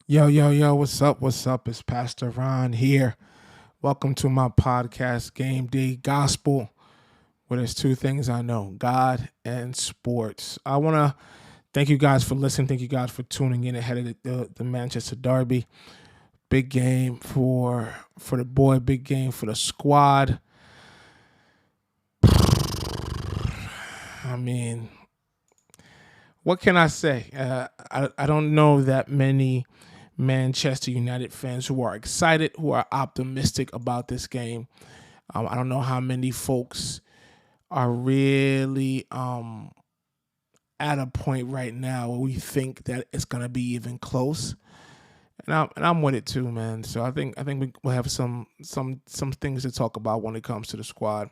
Yo, yo, yo, what's up? What's up? It's Pastor Ron here. Welcome to my podcast, Game Day Gospel, where there's two things I know: God and sports. I want to thank you guys for listening. Thank you guys for tuning in ahead of the Manchester Derby. Big game for the boy, big game for the squad. I mean, what can I say? I don't know that many Manchester United fans who are excited, who are optimistic about this game. I don't know how many folks are really at a point right now where we think that it's gonna be even close. And I'm with it too, man. So I think we'll have some things to talk about when it comes to the squad,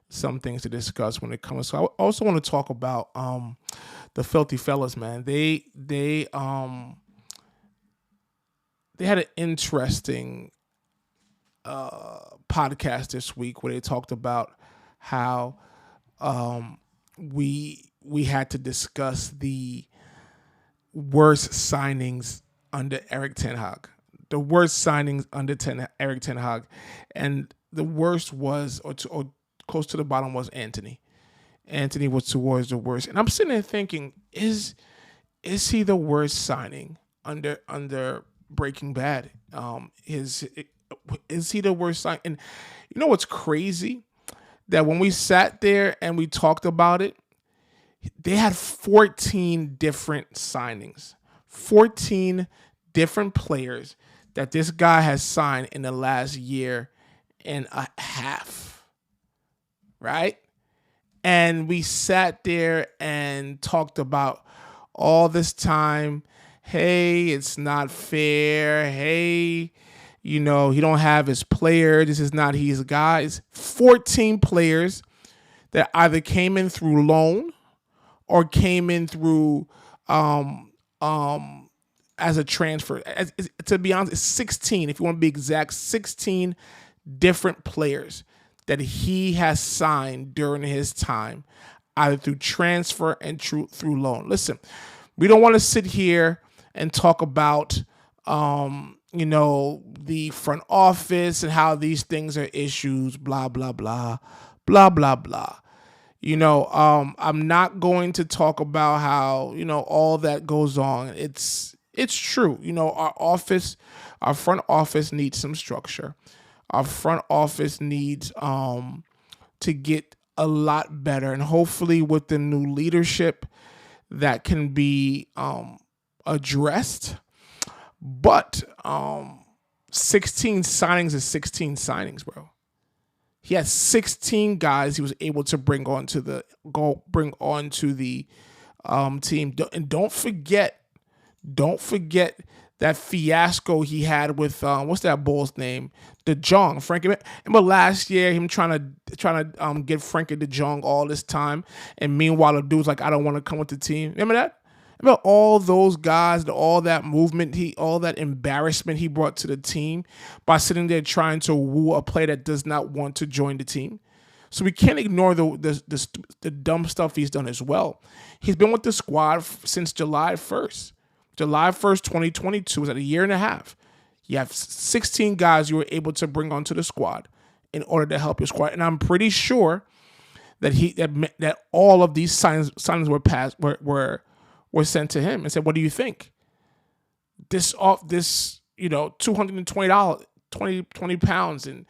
some things to discuss when it comes. So I also want to talk about the filthy fellas, man. They had an interesting podcast this week where they talked about how we had to discuss the worst signings under Eric Ten Hag. The worst signings under Eric Ten Hag, and the worst was, or close to the bottom, was Anthony. Anthony was towards the worst, and I'm sitting there thinking, is he the worst signing under Breaking Bad? Is he the worst sign? And you know what's crazy? That when we sat there and we talked about it, they had 14 different signings, 14 different players that this guy has signed in the last year and a half, right? And we sat there and talked about all this time. Hey, it's not fair. Hey, he don't have his player. This is not his guys. 14 players that either came in through loan or came in through as a transfer. To be honest, it's 16. If you want to be exact, 16 different players that he has signed during his time, either through transfer and through loan. Listen, we don't want to sit here and talk about the front office and how these things are issues, blah, blah, blah, blah, blah, blah. I'm not going to talk about how, all that goes on. It's true. Our front office needs some structure. Our front office needs to get a lot better, and hopefully with the new leadership that can be addressed. But 16 signings is 16 signings, bro. He has 16 guys he was able to bring onto the team. And don't forget that fiasco he had with what's that bull's name? De Jong. Frankie. Remember last year him trying to get Frankie De Jong all this time, and meanwhile the dude's like, I don't want to come with the team. Remember that? Remember all those guys, all that movement, all that embarrassment he brought to the team by sitting there trying to woo a player that does not want to join the team. So we can't ignore the dumb stuff he's done as well. He's been with the squad since July 1st. July 1st, 2022, is at a year and a half. You have 16 guys you were able to bring onto the squad in order to help your squad. And I'm pretty sure that that all of these signings were sent to him and said, what do you think? This 220 20 pounds in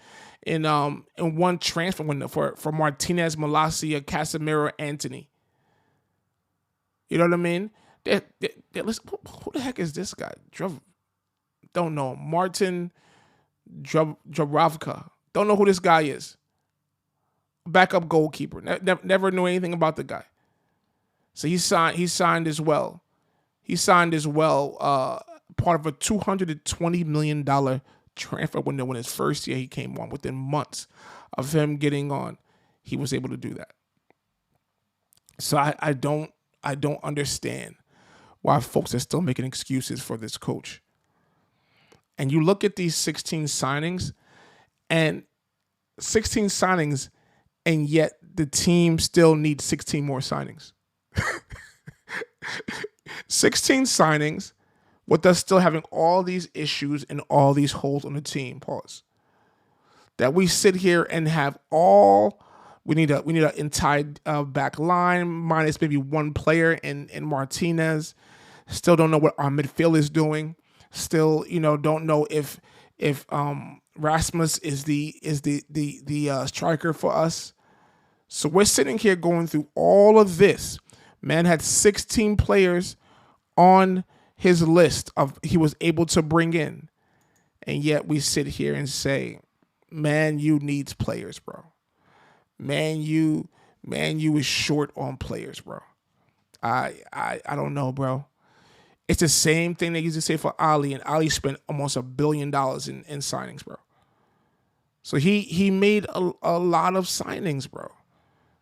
one transfer window for Martinez, Malacia, Casemiro, Anthony. You know what I mean? Listen, who the heck is this guy? Don't know. Martin Dubravka. Don't know who this guy is. Backup goalkeeper. Never knew anything about the guy. So he signed as well. He signed as well part of a $220 million transfer window when his first year he came on. Within months of him getting on, he was able to do that. So I don't understand why folks are still making excuses for this coach. And you look at these 16 signings, and and yet the team still needs 16 more signings. 16 signings, with us still having all these issues and all these holes on the team. Pause. That we sit here and have all we need an entire back line minus maybe one player in Martinez. Still don't know what our midfield is doing. Still, don't know if Rasmus is the striker for us. So we're sitting here going through all of this. Man had 16 players on his list of he was able to bring in. And yet we sit here and say, Man U needs players, bro. Man U is short on players, bro. I don't know, bro. It's the same thing they used to say for Ali, and Ali spent almost $1 billion in signings, bro. So he made a lot of signings, bro.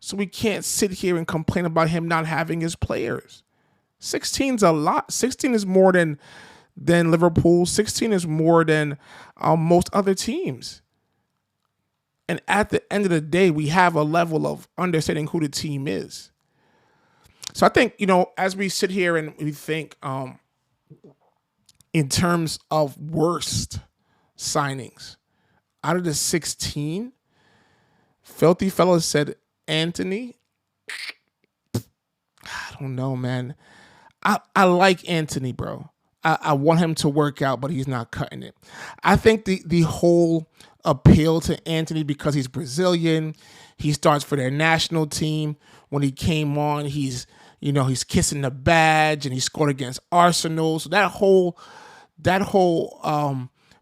So we can't sit here and complain about him not having his players. 16's a lot. 16 is more than Liverpool. 16 is more than most other teams. And at the end of the day, we have a level of understanding who the team is. So I think, as we sit here and we think in terms of worst signings, out of the 16, Filthy Fellas said Anthony. I don't know, man. I like Anthony, bro. I want him to work out, but he's not cutting it. I think the whole appeal to Anthony because he's Brazilian, he starts for their national team. When he came on, he's kissing the badge and he scored against Arsenal. So that whole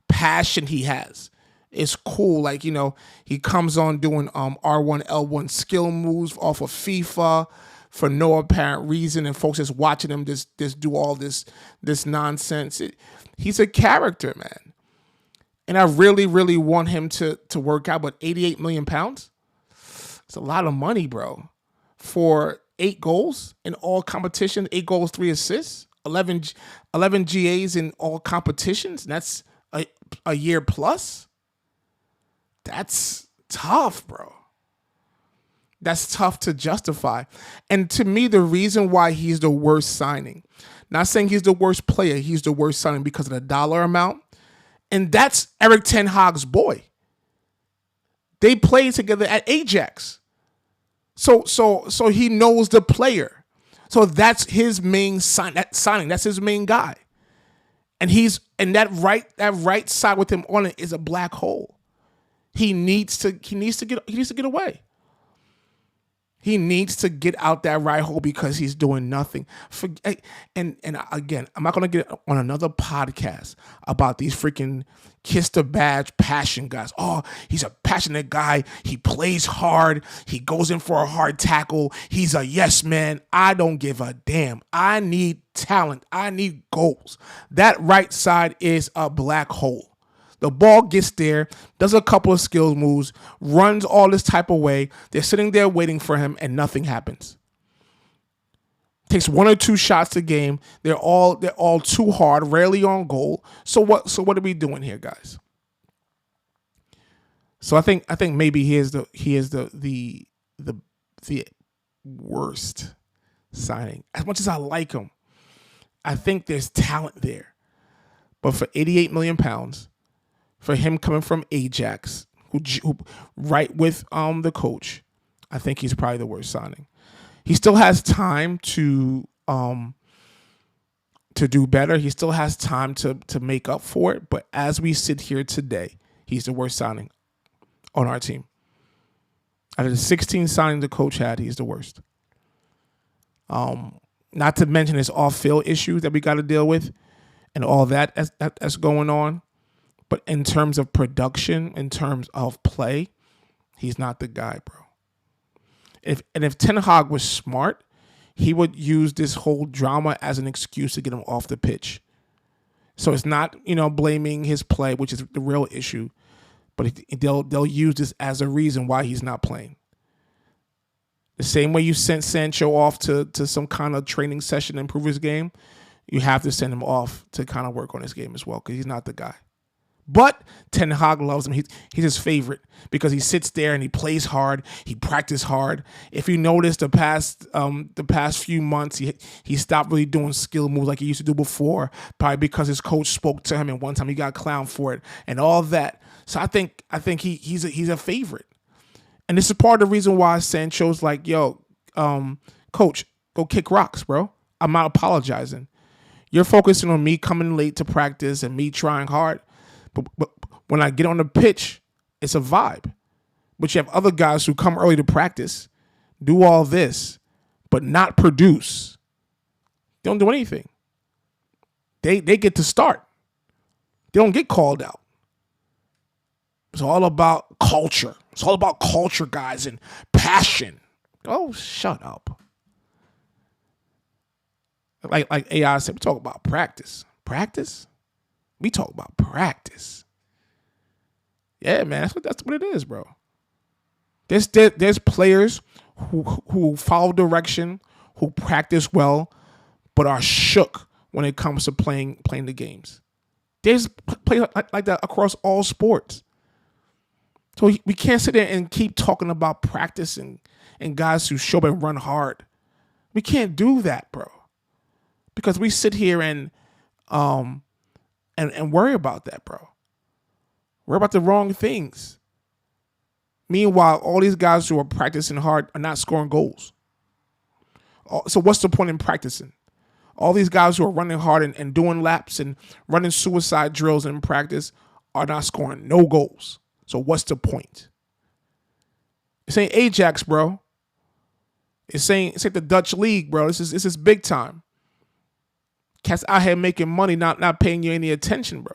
passion he has is cool. Like, he comes on doing R1, L1 skill moves off of FIFA for no apparent reason, and folks just watching him just do all this nonsense. He's a character, man. And I really, really want him to work out, but 88 million pounds? It's a lot of money, bro. For 8 goals in all competitions, 8 goals, 3 assists, 11 GAs in all competitions. That's a year plus. That's tough, bro. That's tough to justify. And to me, the reason why he's the worst signing, not saying he's the worst player, he's the worst signing because of the dollar amount. And that's Eric Ten Hag's boy. They played together at Ajax. So he knows the player. So that's his main signing. That's his main guy. And that right side with him on it is a black hole. He needs to get away. He needs to get out that right hole because he's doing nothing. And again, I'm not going to get on another podcast about these freaking kiss the badge passion guys. Oh, he's a passionate guy. He plays hard. He goes in for a hard tackle. He's a yes man. I don't give a damn. I need talent. I need goals. That right side is a black hole. The ball gets there, does a couple of skills moves, runs all this type of way. They're sitting there waiting for him, and nothing happens. Takes 1 or 2 shots a game. They're all too hard, rarely on goal. So what are we doing here, guys? So I think maybe he is the worst signing. As much as I like him, I think there's talent there. But for 88 million pounds. For him coming from Ajax, who right with the coach, I think he's probably the worst signing. He still has time to do better. He still has time to make up for it. But as we sit here today, he's the worst signing on our team. Out of the 16 signings the coach had, he's the worst. Not to mention his off-field issues that we got to deal with and all that's going on. But in terms of production, in terms of play, he's not the guy, bro. If Ten Hag was smart, he would use this whole drama as an excuse to get him off the pitch. So it's not, blaming his play, which is the real issue, but they'll use this as a reason why he's not playing. The same way you sent Sancho off to some kind of training session to improve his game, you have to send him off to kind of work on his game as well because he's not the guy. But Ten Hag loves him. He's his favorite because he sits there and he plays hard. He practices hard. If you notice the past few months, he stopped really doing skill moves like he used to do before, probably because his coach spoke to him and one time he got clowned for it and all that. So I think he's a favorite. And this is part of the reason why Sancho's like, yo, coach, go kick rocks, bro. I'm not apologizing. You're focusing on me coming late to practice and me trying hard. But when I get on the pitch, it's a vibe. But you have other guys who come early to practice, do all this, but not produce. They don't do anything. They get to start. They don't get called out. It's all about culture. It's all about culture, guys, and passion. Oh, shut up. Like AI said, we talk about practice. Practice? We talk about practice. Yeah, man, that's what it is, bro. There's players who follow direction, who practice well, but are shook when it comes to playing the games. There's players like that across all sports. So we can't sit there and keep talking about practicing and guys who show up and run hard. We can't do that, bro. Because we sit here and worry about that, bro. Worry about the wrong things. Meanwhile, all these guys who are practicing hard are not scoring goals. So what's the point in practicing? All these guys who are running hard and doing laps and running suicide drills in practice are not scoring no goals. So what's the point? This ain't Ajax, bro. It's ain't the Dutch league, bro. This is big time. Cats out here making money, not paying you any attention, bro.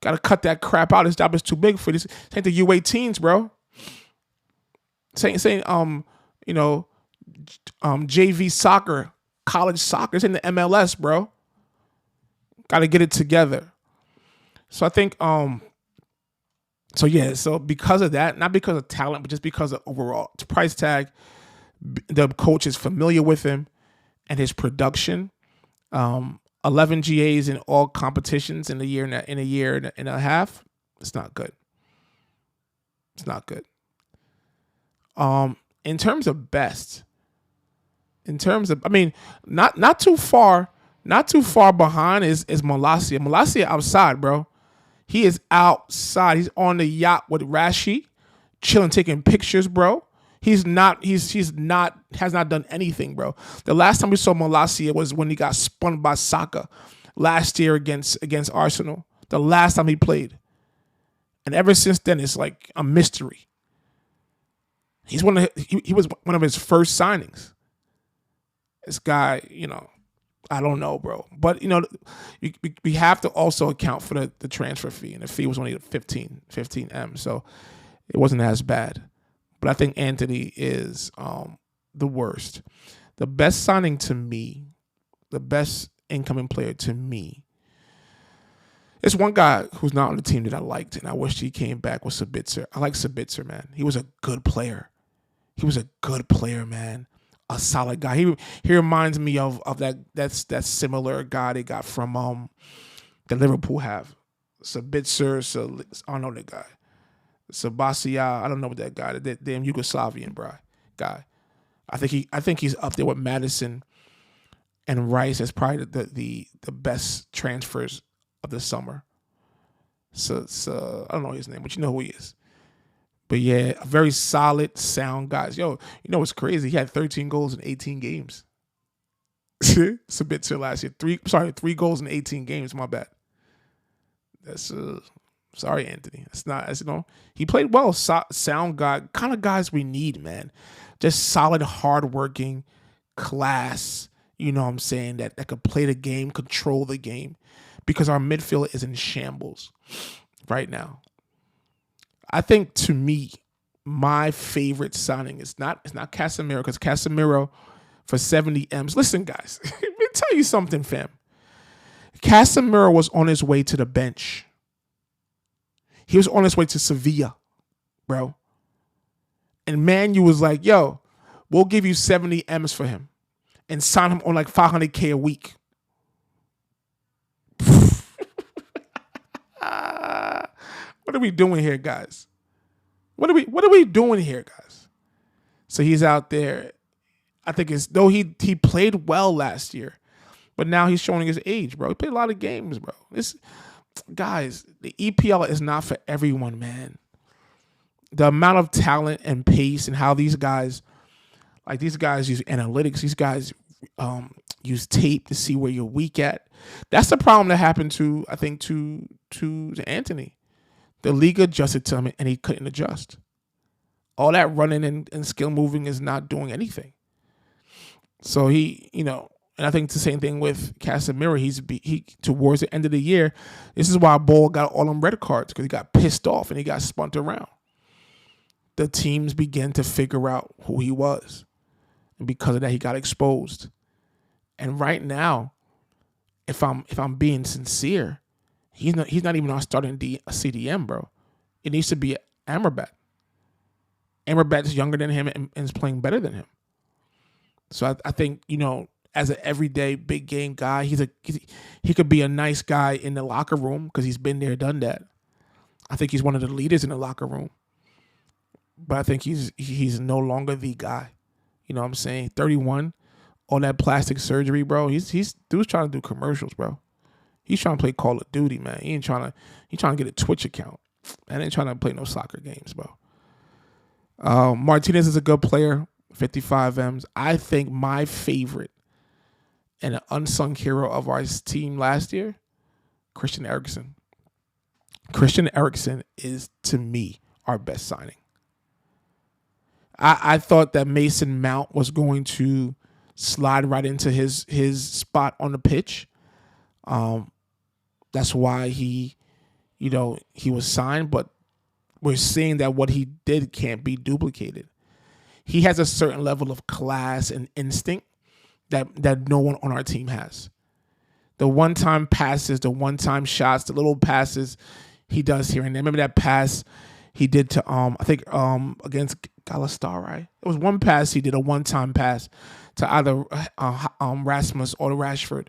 Got to cut that crap out. This job is too big for this. This ain't the U18s, bro. Saying JV soccer, college soccer. It's in the MLS, bro. Got to get it together. So I think, so because of that, not because of talent, but just because of overall price tag, the coach is familiar with him and his production. 11 GAs in all competitions in a year and a half. It's not good. It's not good. In terms of best, not too far behind is Malacia. Malacia outside, bro. He is outside. He's on the yacht with Rashi, chilling, taking pictures, bro. Has not done anything, bro. The last time we saw Malacia was when he got spun by Saka last year against Arsenal. The last time he played. And ever since then, it's like a mystery. He was one of his first signings. This guy, I don't know, bro. But, we have to also account for the transfer fee. And the fee was only 15 M. So it wasn't as bad. But I think Anthony is the worst. The best signing to me, the best incoming player to me, it's one guy who's not on the team that I liked, and I wish he came back, was Sabitzer. I like Sabitzer, man. He was a good player. Man. A solid guy. He reminds me of that similar guy they got from the Liverpool have. Sabitzer, I don't know the guy. Sebastian, I don't know what that guy, that damn Yugoslavian guy. I think he's up there with Madison and Rice as probably the best transfers of the summer. So I don't know his name, but you know who he is. But yeah, a very solid, sound guys. Yo, you know what's crazy? He had 13 goals in 18 games. Sabitzer last year. 3 goals in 18 games. My bad. That's sorry, Anthony. It's not, he played well. Sound guy, kind of guys we need, man. Just solid, hardworking, class. You know what I'm saying? That could play the game, control the game, because our midfield is in shambles right now. I think, to me, my favorite signing is not Casemiro, because Casemiro for 70 M's. Listen, guys, let me tell you something, fam. Casemiro was on his way to the bench. He was on his way to Sevilla, bro. And Man U was like, yo, we'll give you 70 M's for him and sign him on like $500K a week. What are we doing here, guys? What are we doing here, guys? So he's out there. I think it's though he played well last year, but now he's showing his age, bro. He played a lot of games, bro. This guys, the EPL is not for everyone, man. The amount of talent and pace and how these guys use analytics. These guys use tape to see where you're weak at. That's the problem that happened to Anthony. The league adjusted to him and he couldn't adjust. All that running and skill moving is not doing anything. So and I think it's the same thing with Casemiro. He towards the end of the year, this is why Ball got all them red cards, because he got pissed off and he got spun around. The teams began to figure out who he was. And because of that, he got exposed. And right now, if I'm being sincere, he's not even our starting CDM, bro. It needs to be Amrabat. Amrabat's younger than him and is playing better than him. So I think, as an everyday big game guy, he could be a nice guy in the locker room because he's been there, done that. I think he's one of the leaders in the locker room. But I think he's no longer the guy. You know what I'm saying? 31, all that plastic surgery, bro. He's dude's trying to do commercials, bro. He's trying to play Call of Duty, man. He's trying to get a Twitch account. And ain't trying to play no soccer games, bro. Martinez is a good player, 55 M's. I think my favorite and an unsung hero of our team last year, Christian Eriksen. Christian Eriksen is, to me, our best signing. I thought that Mason Mount was going to slide right into his spot on the pitch. That's why he was signed, but we're seeing that what he did can't be duplicated. He has a certain level of class and instinct that no one on our team has. The one-time passes, the one-time shots, the little passes he does here and there. Remember that pass he did to against Galatasaray? It was one pass he did, a one-time pass to either Rasmus or Rashford.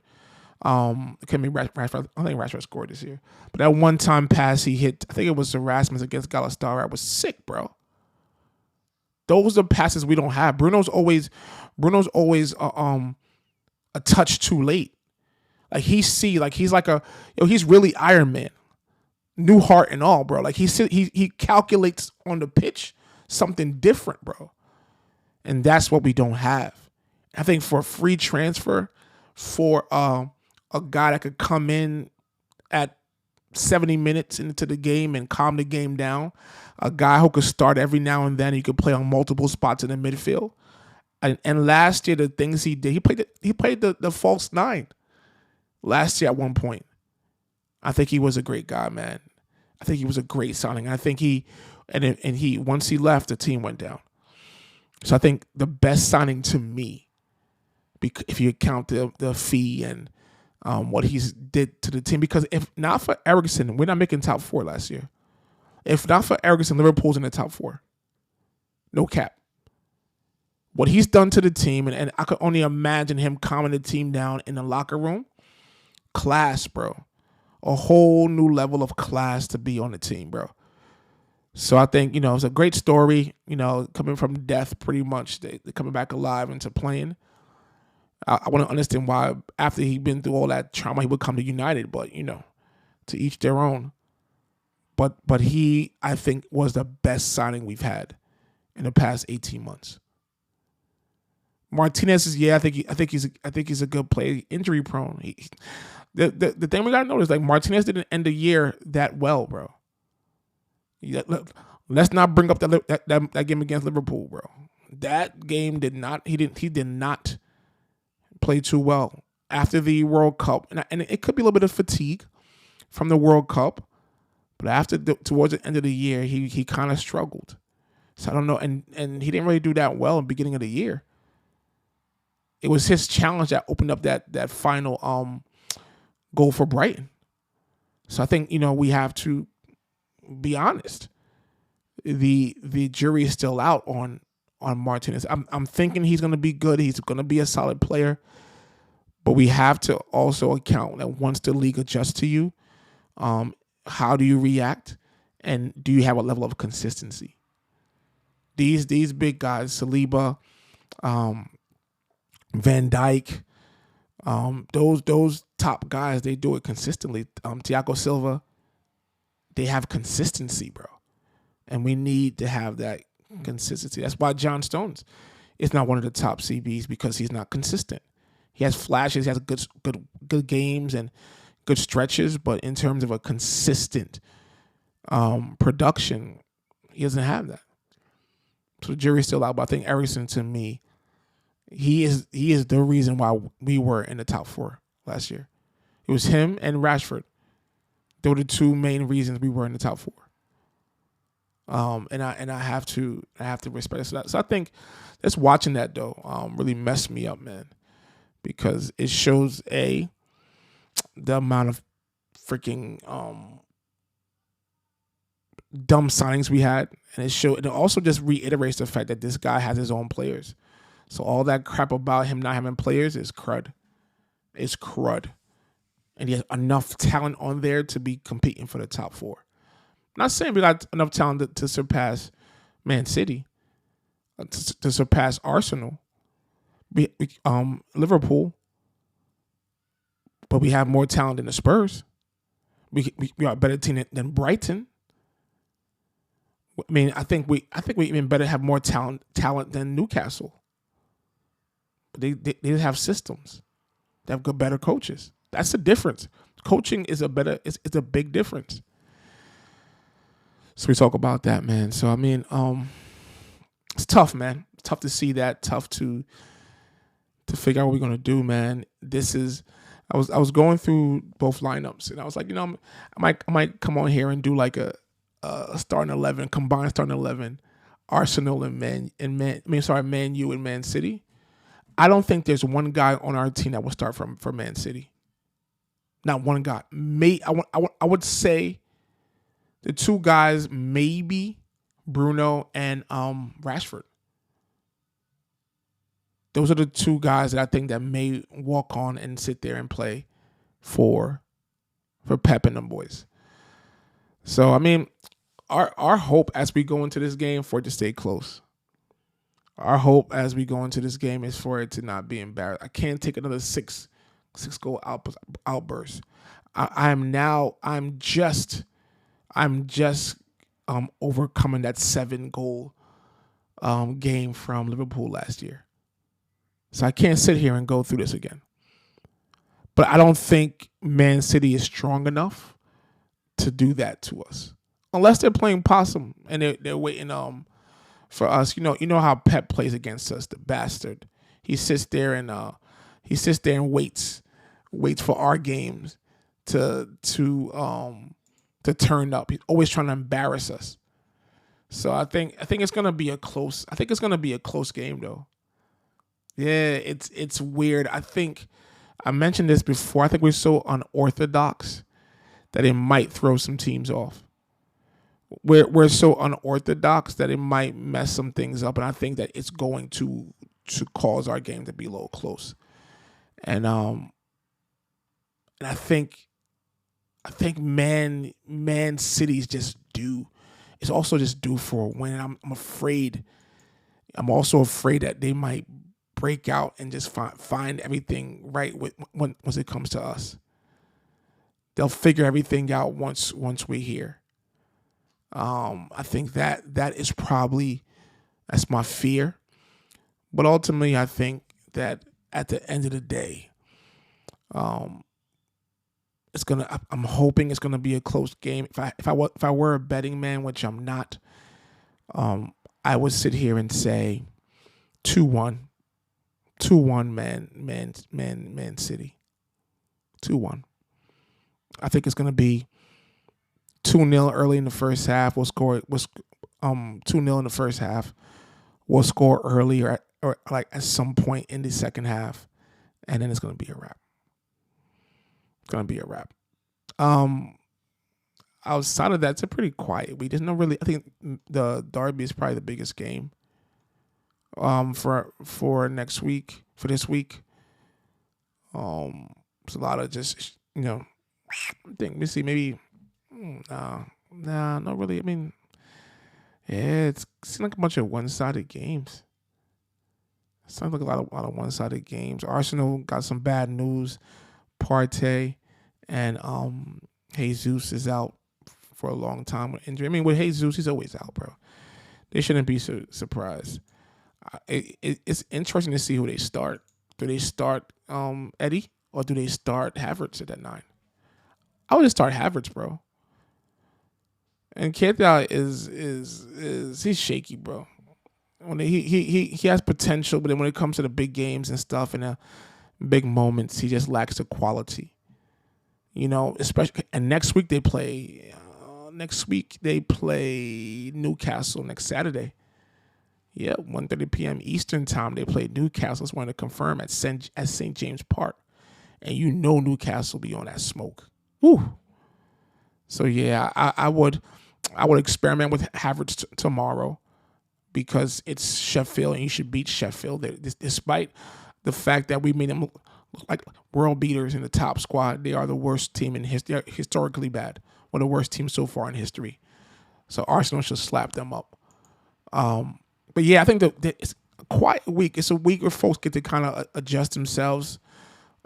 It couldn't be Rashford. I think Rashford scored this year. But that one-time pass he hit, I think it was to Rasmus against Galatasaray, was sick, bro. Those are passes we don't have. Bruno's always a touch too late. Like he's really Iron Man, new heart and all, bro. Like he calculates on the pitch something different, bro, and that's what we don't have. I think for a free transfer, for a guy that could come in at 70 minutes into the game and calm the game down, a guy who could start every now and then, he could play on multiple spots in the midfield. And last year, the things he did, he played the false nine last year at one point. I think he was a great guy, man. I think he was a great signing. I think once he left, the team went down. So I think the best signing to me, if you count the fee and what he's did to the team, because if not for Eriksen, we're not making top 4 last year. If not for Eriksen, Liverpool's in the top 4. No cap. What he's done to the team, and I could only imagine him calming the team down in the locker room. Class, bro. A whole new level of class to be on the team, bro. So I think, it's a great story, coming from death pretty much. They're coming back alive into playing. I want to understand why after he'd been through all that trauma, he would come to United, but, to each their own. But he, I think, was the best signing we've had in the past 18 months. Martinez is, I think he's a good player, injury prone. The thing we gotta notice, like, Martinez didn't end the year that well, bro. Let's not bring up that game against Liverpool, bro. That game he did not play too well after the World Cup, and it could be a little bit of fatigue from the World Cup, but towards the end of the year, he kind of struggled. So I don't know, and he didn't really do that well in the beginning of the year. It was his challenge that opened up that final goal for Brighton. So I think, we have to be honest. The jury is still out on Martinez. I'm thinking he's going to be good. He's going to be a solid player. But we have to also account that once the league adjusts to you, how do you react? And do you have a level of consistency? These big guys, Saliba, Van Dijk, those top guys, they do it consistently. Thiago Silva, they have consistency, bro. And we need to have that consistency. That's why John Stones is not one of the top CBs, because he's not consistent. He has flashes, he has good games and good stretches, but in terms of a consistent production, he doesn't have that. So the jury's still out. But I think Eriksen, to me, he is the reason why we were in the top 4 last year. It was him and Rashford. They were the 2 main reasons we were in the top 4. And I have to respect it. So I think just watching that though really messed me up, man, because it shows the amount of freaking dumb signings we had, and it also just reiterates the fact that this guy has his own players. So all that crap about him not having players is crud. It's crud. And he has enough talent on there to be competing for the top 4. I'm not saying we got enough talent to surpass Man City, to surpass Arsenal, Liverpool, but we have more talent than the Spurs. We are a better team than Brighton. I mean, I think we even better have more talent than Newcastle. But they have systems. They have better coaches. That's the difference. Coaching is it's a big difference. So we talk about that, man. So I mean, it's tough, man. It's tough to see that. Tough to figure out what we're gonna do, man. I was going through both lineups, and I was like, I might come on here and do like a starting 11, combined starting 11, Arsenal and Man U and Man City. I don't think there's one guy on our team that will start for Man City. Not one guy. I would say the 2 guys, maybe Bruno and Rashford. Those are the 2 guys that I think that may walk on and sit there and play for Pep and them boys. So I mean, our hope as we go into this game for it to stay close. Our hope as we go into this game is for it to not be embarrassed. I can't take another six goal outburst. I'm just overcoming that 7 goal game from Liverpool last year. So I can't sit here and go through this again. But I don't think Man City is strong enough to do that to us, unless they're playing possum and they're waiting for us. You know how Pep plays against us, the bastard. He sits there and waits for our games to turn up. He's always trying to embarrass us. So I think it's gonna be a close. I think it's gonna be a close game though. Yeah, it's weird. I think I mentioned this before. I think we're so unorthodox that it might throw some teams off. We're so unorthodox that it might mess some things up, and I think that it's going to cause our game to be a little close. And I think Man City's just due. It's also just due for a win. I'm afraid. I'm also afraid that they might break out and just find everything right once it comes to us. They'll figure everything out once we're here. I think that is probably, that's my fear. But ultimately, I think that at the end of the day, I'm hoping it's gonna be a close game. If I were a betting man, which I'm not, I would sit here and say 2-1 Man City. 2-1. I think it's gonna be 2-0 early in the first half. We'll score 2-0 in the first half. We'll score early or like at some point in the second half, and then it's gonna be a wrap. It's gonna be a wrap. Outside of that, it's a pretty quiet week. There's no really. I think the derby is probably the biggest game. For next week, for this week. It's a lot of just I think we see maybe Nah, not really. I mean, yeah, it seems like a bunch of one-sided games. It sounds like a lot of one-sided games. Arsenal got some bad news. Partey and Jesus is out for a long time with injury. I mean, with Jesus, he's always out, bro. They shouldn't be surprised. It's interesting to see who they start. Do they start Eddie or do they start Havertz at that 9? I would just start Havertz, bro. And Keita is he's shaky, bro. When he has potential, but then when it comes to the big games and stuff and the big moments, he just lacks the quality. You know, especially and next week they play Newcastle next Saturday. Yeah, 1:30 p.m. Eastern time they play Newcastle. It's one to confirm at St. James Park, and you know Newcastle be on that smoke. Woo. So yeah, I would experiment with Havertz tomorrow because it's Sheffield and you should beat Sheffield. Despite the fact that we made them look like world beaters in the top squad, they are the worst team in history. They're historically bad. One of the worst teams so far in history. So Arsenal should slap them up. But yeah, I think that it's a quiet week. It's a week where folks get to kind of adjust themselves.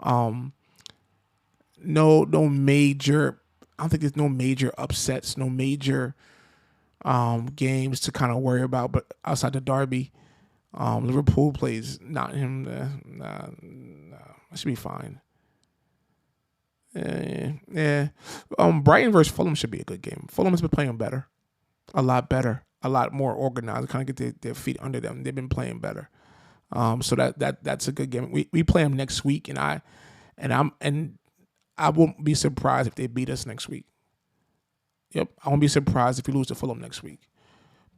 No major. I don't think there's no major upsets, no major games to kind of worry about. But outside the derby, Liverpool plays Nottingham. Nah, I should be fine. Yeah. Brighton versus Fulham should be a good game. Fulham has been playing better, a lot better, a lot more organized. Kind of get their feet under them. They've been playing better. So that's a good game. We play them next week, and I won't be surprised if they beat us next week. Yep, I won't be surprised if we lose to Fulham next week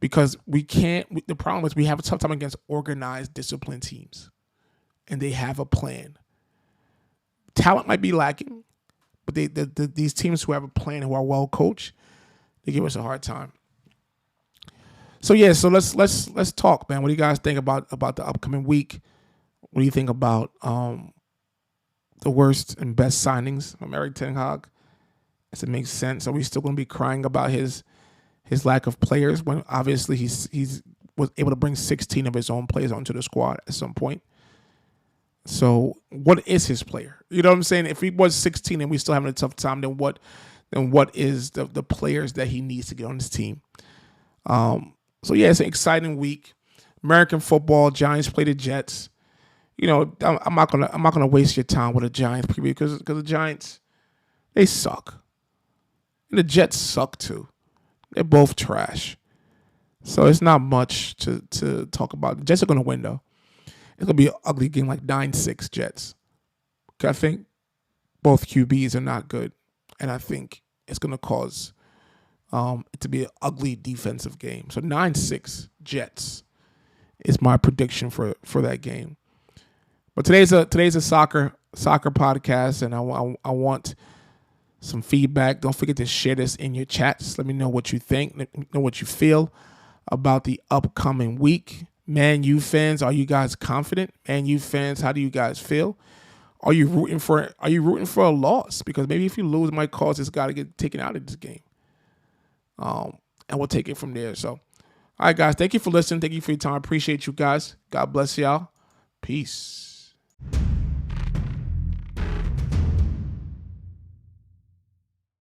because we can't. The problem is we have a tough time against organized, disciplined teams, and they have a plan. Talent might be lacking. But these teams who have a plan, who are well coached, they give us a hard time. So yeah, so let's talk, man. What do you guys think about the upcoming week? What do you think about the worst and best signings from Eric Ten Hag? Does it make sense? Are we still going to be crying about his lack of players when obviously he's was able to bring 16 of his own players onto the squad at some point? So what is his player? You know what I'm saying? If he was 16 and we still having a tough time, then what is the players that he needs to get on his team? So yeah, it's an exciting week. American football, Giants play the Jets. You know, I'm not gonna waste your time with a Giants preview because the Giants, they suck. And the Jets suck too. They're both trash. So it's not much to talk about. The Jets are gonna win though. It's going to be an ugly game like 9-6 Jets. I think both QBs are not good. And I think it's going to cause it to be an ugly defensive game. So 9-6 Jets is my prediction for that game. But today's a soccer podcast, and I want some feedback. Don't forget to share this in your chats. Let me know what you think. Let me know what you feel about the upcoming week. Man U fans, are you guys confident? Man U fans, how do you guys feel? Are you rooting for a loss? Because maybe if you lose, it might cause this guy to get taken out of this game. And we'll take it from there. So, all right, guys, thank you for listening. Thank you for your time. I appreciate you guys. God bless y'all. Peace.